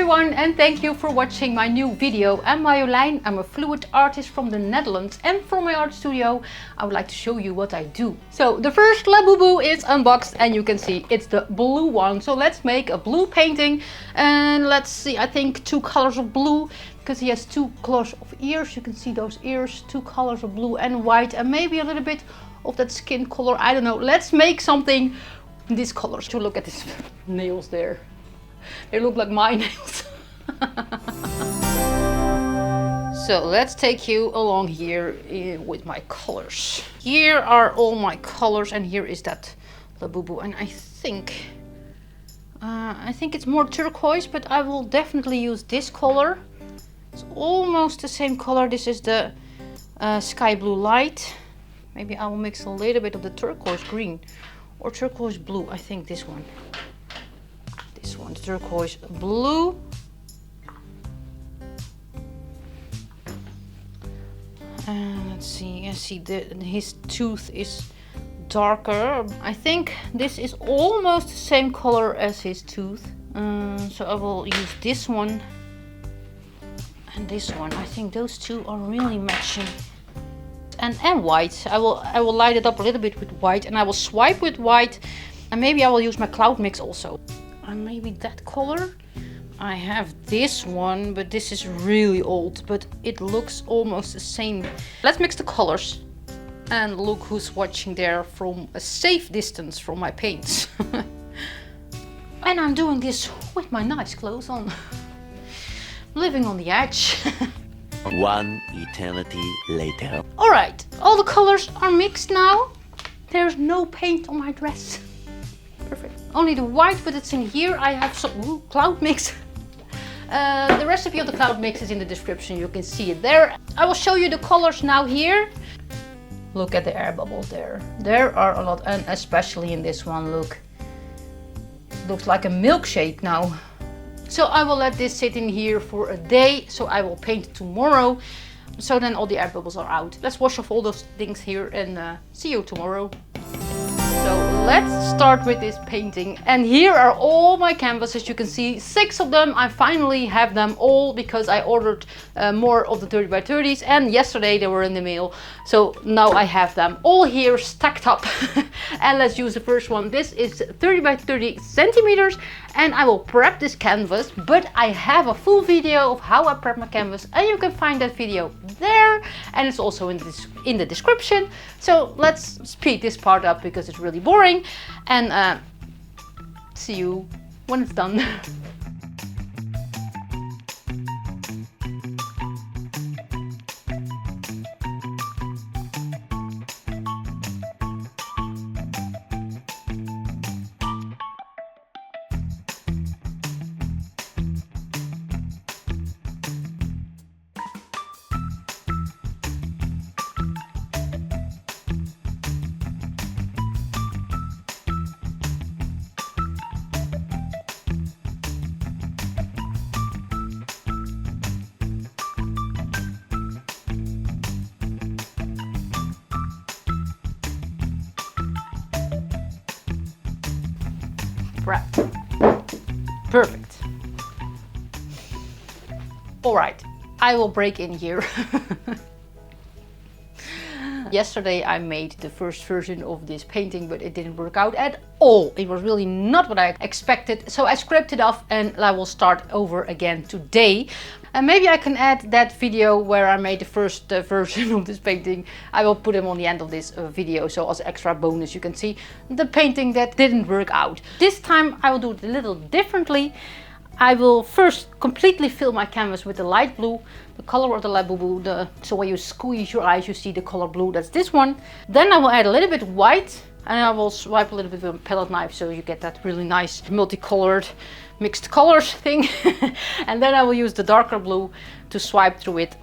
everyone, and thank you for watching my new video. I'm Marjolein, I'm a fluid artist from the Netherlands, and from my art studio I would like to show you what I do. So the first Labubu is unboxed and you can see it's the blue one. So let's make a blue painting, and let's see, I think 2 colors of blue, because he has 2 colors of ears. You can see those ears, 2 colors of blue and white, and maybe a little bit of that skin color, I don't know. Let's make something in these colors. To look at his nails there. They look like my nails. So let's take you along here with my colors. Here are all my colors, and here is that Labubu. And I think it's more turquoise, but I will definitely use this color. It's almost the same color. This is the sky blue light. Maybe I will mix a little bit of the turquoise green or turquoise blue. I think this one. This one, turquoise blue. And let's see, I see his tooth is darker. I think this is almost the same color as his tooth. So I will use this one and this one. I think those two are really matching. And white. I will light it up a little bit with white, and I will swipe with white, and maybe I will use my CloudMix also. And maybe that color. I have this one, but this is really old, but it looks almost the same. Let's mix the colors and look who's watching there from a safe distance from my paints. And I'm doing this with my nice clothes on. Living on the edge. One eternity later. Alright, all the colors are mixed now. There's no paint on my dress. Perfect. Only the white, but it's in here. I have some CloudMix. The recipe of the CloudMix is in the description. You can see it there. I will show you the colors now here. Look at the air bubbles there. There are a lot, and especially in this one, look. Looks like a milkshake now. So I will let this sit in here for a day. So I will paint tomorrow. So then all the air bubbles are out. Let's wash off all those things here and see you tomorrow. So let's start with this painting. And here are all my canvases. You can see 6 of them. I finally have them all because I ordered more of the 30 by 30s, and yesterday they were in the mail. So now I have them all here stacked up. And let's use the first one. This is 30 by 30 centimeters, and I will prep this canvas, but I have a full video of how I prep my canvas, and you can find that video there, and it's also in the description. So let's speed this part up because it's really boring, and see you when it's done. Wrapped. Perfect. All right, I will break in here. Yesterday I made the first version of this painting, but it didn't work out at all. It was really not what I expected. So I scrapped it off, and I will start over again today. And maybe I can add that video where I made the first version of this painting. I will put them on the end of this video, so as extra bonus you can see the painting that didn't work out. This time I will do it a little differently. I will first completely fill my canvas with the light blue, the color of the Labubu. So when you squeeze your eyes, you see the color blue. That's this one. Then I will add a little bit white, and I will swipe a little bit with a palette knife, so you get that really nice multicolored mixed colors thing. And then I will use the darker blue to swipe through it.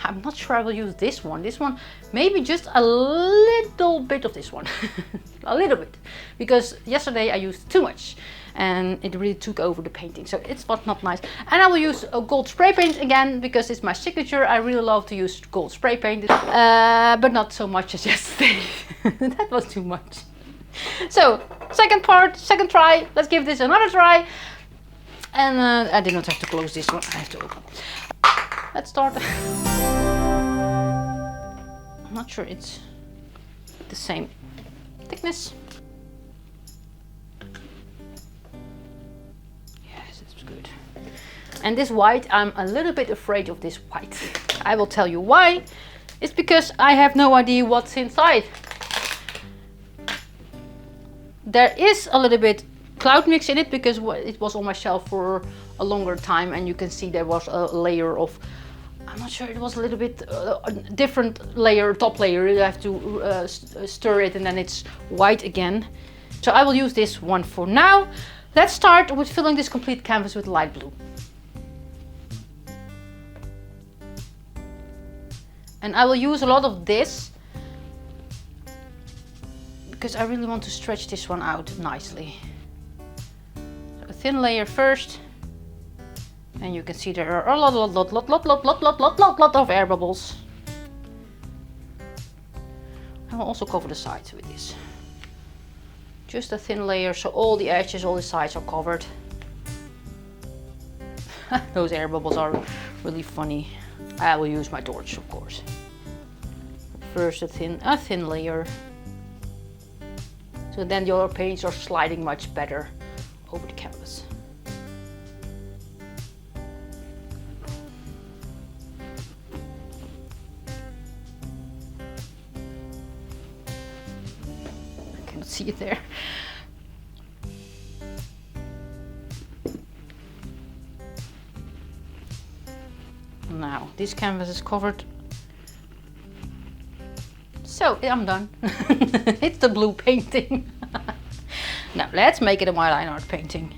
I'm not sure I will use this one. This one, maybe just a little bit of this one. A little bit, because yesterday I used too much and it really took over the painting, so it's not nice. And I will use a gold spray paint again because it's my signature. I really love to use gold spray paint, but not so much as yesterday. That was too much. So second part, second try. Let's give this another try. And I did not have to close this one, I have to open. Let's start. I'm not sure it's the same thickness. Yes, it's good. And this white, I'm a little bit afraid of this white. I will tell you why. It's because I have no idea what's inside. There is a little bit CloudMix in it because it was on my shelf for a longer time, and you can see there was a layer of, I'm not sure, it was a little bit different layer, top layer. You have to stir it and then it's white again. So I will use this one for now. Let's start with filling this complete canvas with light blue. And I will use a lot of this because I really want to stretch this one out nicely. So a thin layer first, and you can see there are a lot of air bubbles. I will also cover the sides with this. Just a thin layer so all the edges, all the sides are covered. Those air bubbles are really funny. I will use my torch, of course. First a thin layer. So then your paints are sliding much better over the canvas. I cannot see it there. Now this canvas is covered. So I'm done. It's the blue painting. Now let's make it a MarjoleinART painting.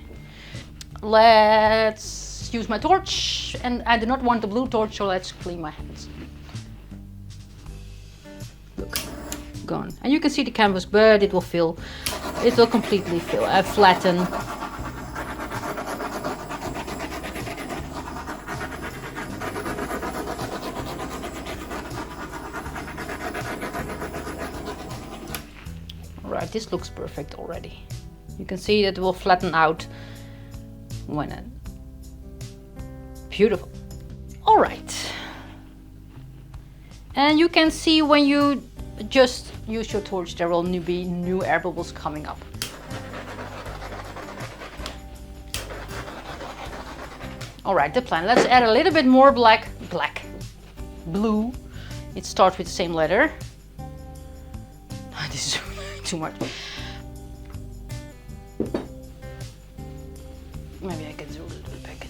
Let's use my torch, and I do not want the blue torch, so let's clean my hands. Look, gone. And you can see the canvas, but it will fill. It will completely fill. I flatten. Right, this looks perfect already. You can see that it will flatten out when it... Beautiful. All right. And you can see when you just use your torch, there will be new air bubbles coming up. All right, the plan. Let's add a little bit more blue. It starts with the same letter. This is too much. Maybe I can zoom a little bit back.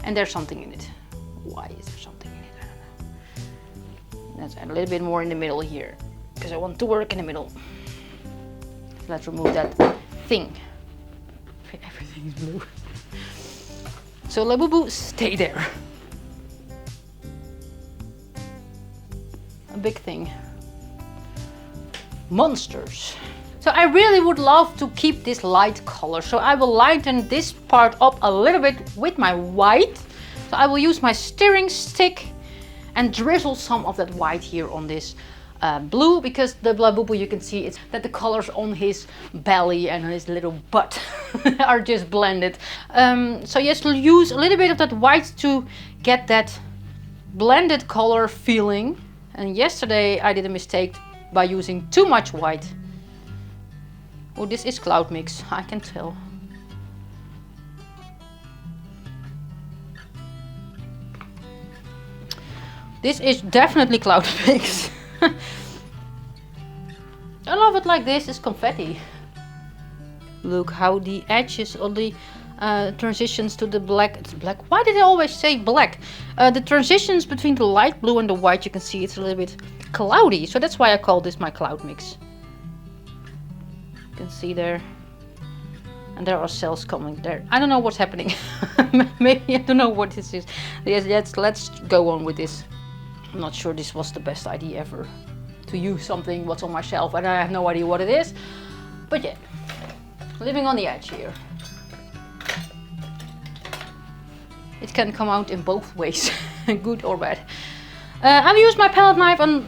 And there's something in it. Why is there something in it? I don't know. Let's add a little bit more in the middle here, because I want to work in the middle. Let's remove that thing. Everything is blue. So Labubu, stay there. A big thing. Monsters. So I really would love to keep this light color. So I will lighten this part up a little bit with my white. So I will use my stirring stick and drizzle some of that white here on this blue, because the Labubu, you can see it's that the colors on his belly and his little butt are just blended. So yes, we'll use a little bit of that white to get that blended color feeling. And yesterday I did a mistake by using too much white. Oh, this is CloudMix, I can tell. This is definitely CloudMix. I love it like this, it's confetti. Look how the edges on the transitions to the black. It's black. Why did I always say black? The transitions between the light blue and the white, you can see it's a little bit cloudy. So that's why I call this my CloudMix. You can see there. And there are cells coming there. I don't know what's happening. Maybe I don't know what this is. Yes, let's go on with this. I'm not sure this was the best idea ever, to use something what's on my shelf and I have no idea what it is. But yeah, living on the edge here. It can come out in both ways, good or bad. I've used my palette knife and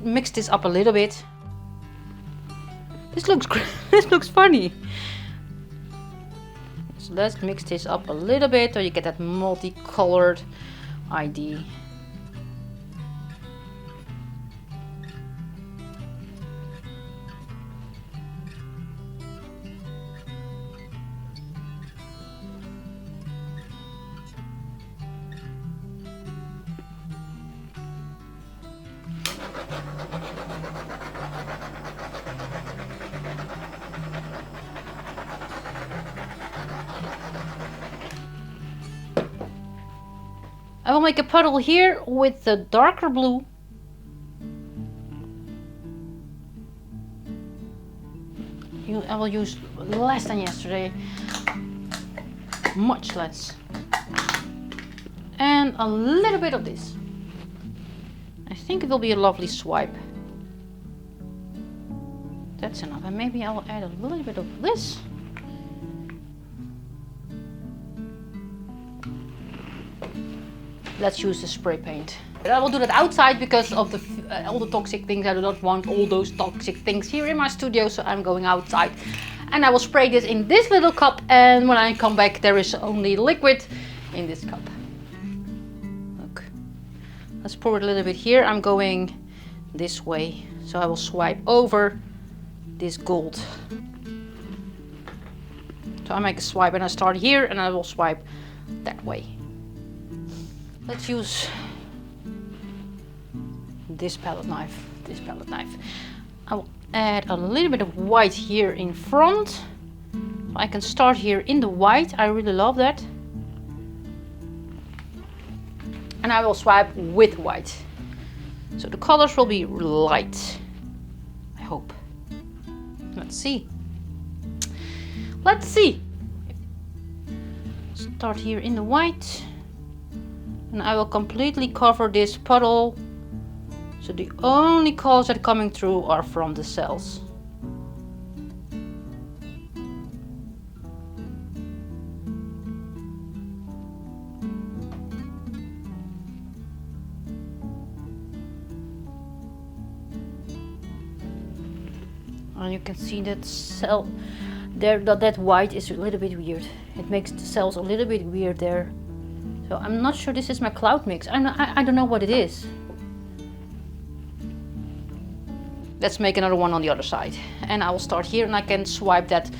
mixed this up a little bit. This looks this looks funny. So let's mix this up a little bit so you get that multicolored idea. I will make a puddle here with the darker blue. I will use less than yesterday, much less. And a little bit of this. I think it will be a lovely swipe. That's enough. And maybe I will add a little bit of this. Let's use the spray paint. But I will do that outside because of all the toxic things. I do not want all those toxic things here in my studio, so I'm going outside. And I will spray this in this little cup, and when I come back there is only liquid in this cup. Look. Let's pour it a little bit here. I'm going this way, so I will swipe over this gold. So I make a swipe and I start here and I will swipe that way. Let's use this palette knife. I will add a little bit of white here in front. I can start here in the white. I really love that. And I will swipe with white. So the colors will be light, I hope. Let's see. Let's see. Start here in the white. And I will completely cover this puddle, so the only colors that are coming through are from the cells. And you can see that cell there, that white is a little bit weird. It makes the cells a little bit weird there. So I'm not sure this is my CloudMix. I don't know what it is. Let's make another one on the other side. And I will start here and I can swipe that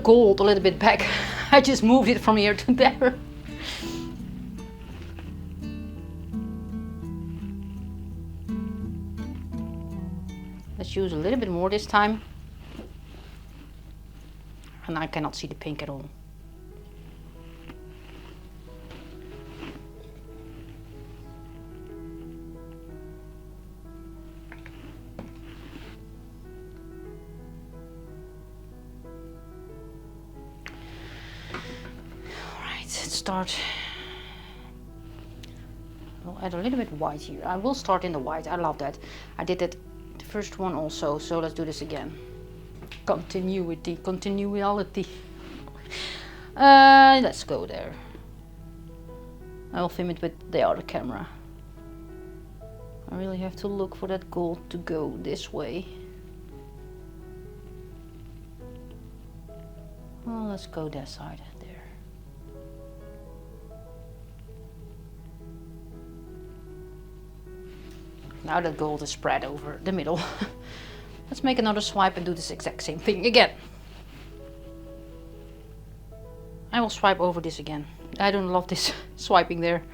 gold a little bit back. I just moved it from here to there. Let's use a little bit more this time. And I cannot see the pink at all. Start. I'll add a little bit white here. I will start in the white. I love that. I did that the first one also, so let's do this again. Continuality. Let's go there. I will film it with the other camera. I really have to look for that gold to go this way. Well, let's go that side there. Now that gold is spread over the middle. Let's make another swipe and do this exact same thing again. I will swipe over this again. I don't love this swiping there.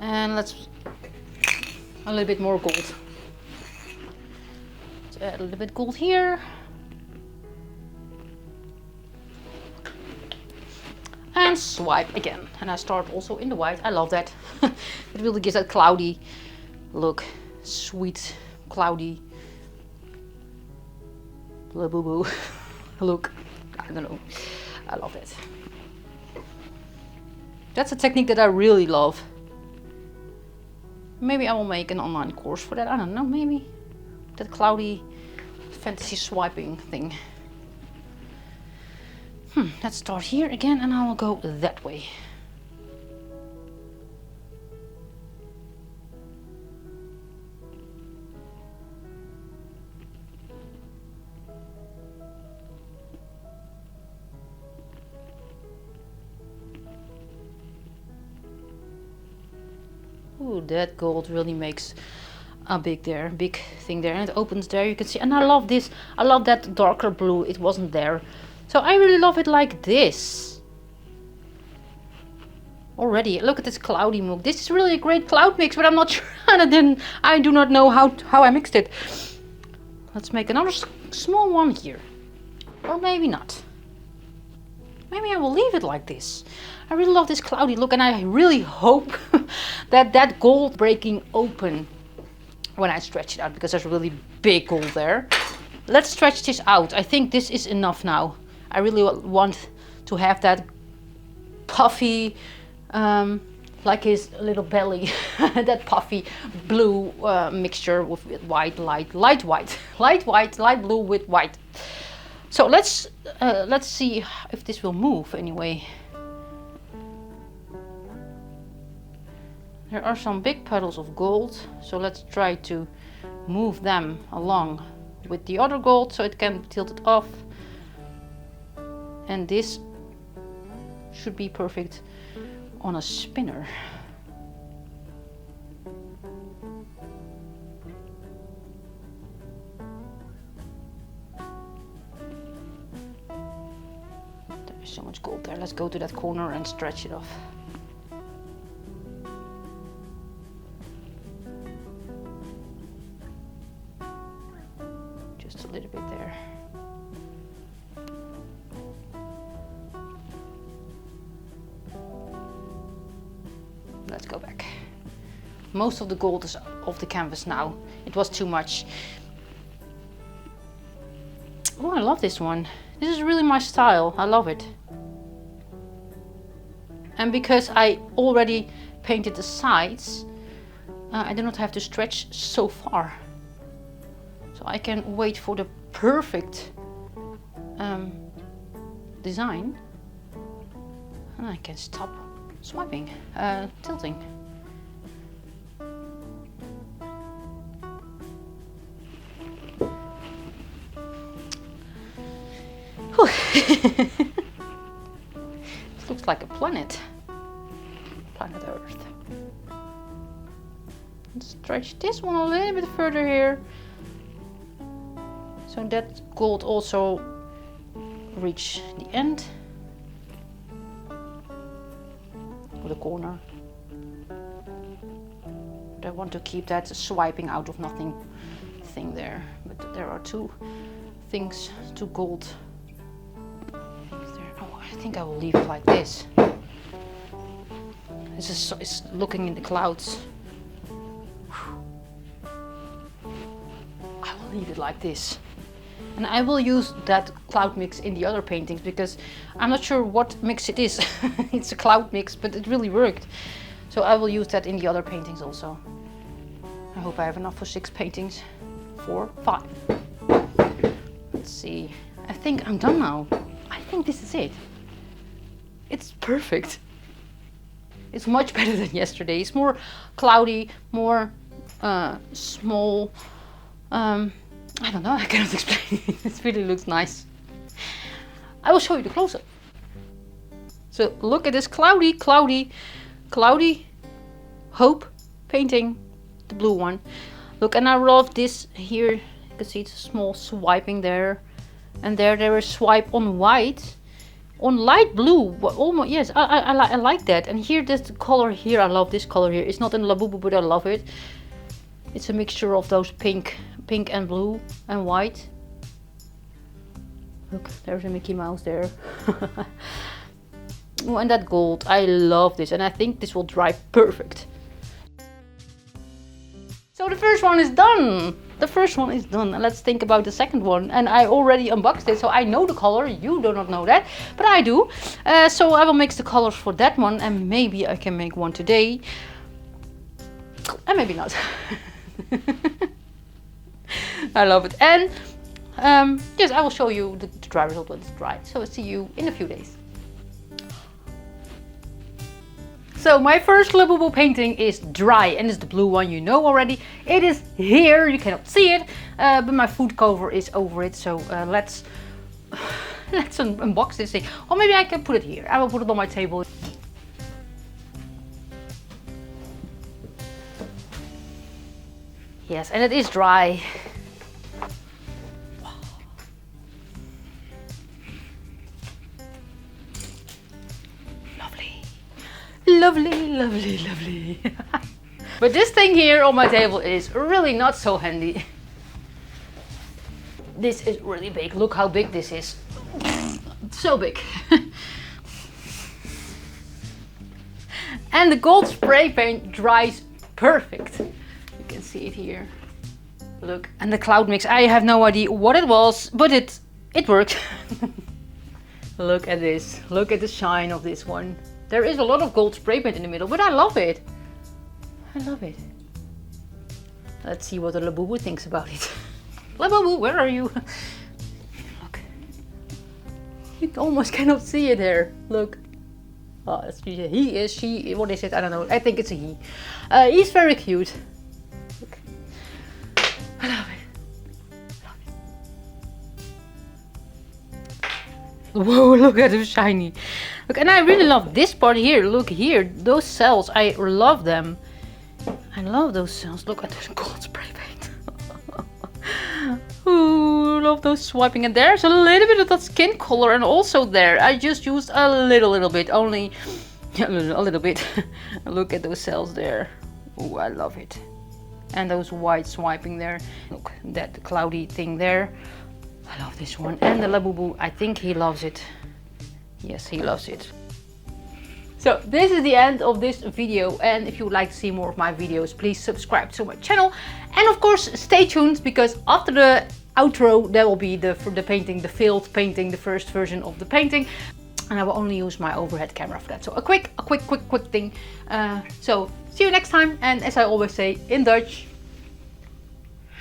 And let's a little bit more gold. Let's add a little bit gold here. And swipe again. And I start also in the white. I love that. It really gives that cloudy look. Sweet, cloudy Labubu look. I don't know. I love it. That's a technique that I really love. Maybe I will make an online course for that. I don't know, maybe. That cloudy fantasy swiping thing. Let's start here again and I will go that way. Ooh, that gold really makes a big thing there, and it opens there, you can see. And I love this, I love that darker blue, it wasn't there. So I really love it like this. Already, look at this cloudy move. This is really a great cloud mix, but I'm not sure, I do not know how I mixed it. Let's make another small one here. Or maybe not. Maybe I will leave it like this. I really love this cloudy look, and I really hope that gold breaking open when I stretch it out, because there's a really big gold there. Let's stretch this out. I think this is enough now. I really want to have that puffy, like his little belly, that puffy blue mixture with white, light blue with white. So let's see if this will move anyway. There are some big puddles of gold, so let's try to move them along with the other gold so it can be tilted off. And this should be perfect on a spinner. There's so much gold there. Let's go to that corner and stretch it off. Just a little bit there. Let's go back. Most of the gold is off the canvas now. It was too much. Oh, I love this one. This is really my style. I love it. And because I already painted the sides, I do not have to stretch so far. So I can wait for the perfect design. And I can stop swiping, tilting. It looks like a planet Earth. Let's stretch this one a little bit further here, so that gold also reach the end of the corner. But I want to keep that swiping out of nothing thing there. But there are two gold things there. Oh, I think I will leave it like this. It's looking in the clouds. I will leave it like this. And I will use that cloud mix in the other paintings because I'm not sure what mix it is. It's a cloud mix, but it really worked. So I will use that in the other paintings also. I hope I have enough for 6 paintings. 4, 5. Let's see. I think I'm done now. I think this is it. It's perfect. It's much better than yesterday. It's more cloudy, more small. I don't know, I cannot explain it. It really looks nice. I will show you the close-up. So look at this cloudy Hope painting, the blue one. Look, and I love this here. You can see it's a small swiping there. And there is swipe on white. On light blue, almost, yes, I like that. And here, this color here, I love this color here. It's not in Labubu, but I love it. It's a mixture of those pink and blue and white. Look, there's a Mickey Mouse there. Oh, and that gold, I love this, and I think this will dry perfect. So the first one is done. The first one is done. And let's think about the second one. And I already unboxed it, so I know the color. You do not know that, but I do. So I will mix the colors for that one, and maybe I can make one today. And maybe not. I love it. And yes, I will show you the dry result when it's dry. So I'll see you in a few days. So my first Labubu painting is dry, and it's the blue one you know already. It is here, you cannot see it, but my food cover is over it. So let's unbox this thing. Or maybe I can put it here. I will put it on my table. Yes, and it is dry. Lovely, lovely, lovely. But this thing here on my table is really not so handy. This is really big. Look how big this is. So big. And the gold spray paint dries perfect. You can see it here. Look, and the CloudMix. I have no idea what it was, but it worked. Look at this. Look at the shine of this one. There is a lot of gold spray paint in the middle, but I love it. I love it. Let's see what the Labubu thinks about it. Labubu, where are you? Look. You almost cannot see it there. Look. Oh, that's he is, she, what is it? I don't know. I think it's a he. He's very cute. Look. I love it. Whoa, look at him shiny. Look, and I really love this part here. Look here, those cells, I love them. I love those cells. Look at this gold spray paint. Ooh, love those swiping. And there's a little bit of that skin color, and also there. I just used a little bit, only a little bit. Look at those cells there. Ooh, I love it. And those white swiping there. Look, that cloudy thing there. I love this one. And the Labubu, I think he loves it. Yes, he loves it. So this is the end of this video, and if you would like to see more of my videos, please subscribe to my channel. And of course, stay tuned, because after the outro there will be the painting, the failed painting, the first version of the painting. And I will only use my overhead camera for that. So a quick thing. So see you next time, and as I always say in Dutch,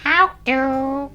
Houdoe.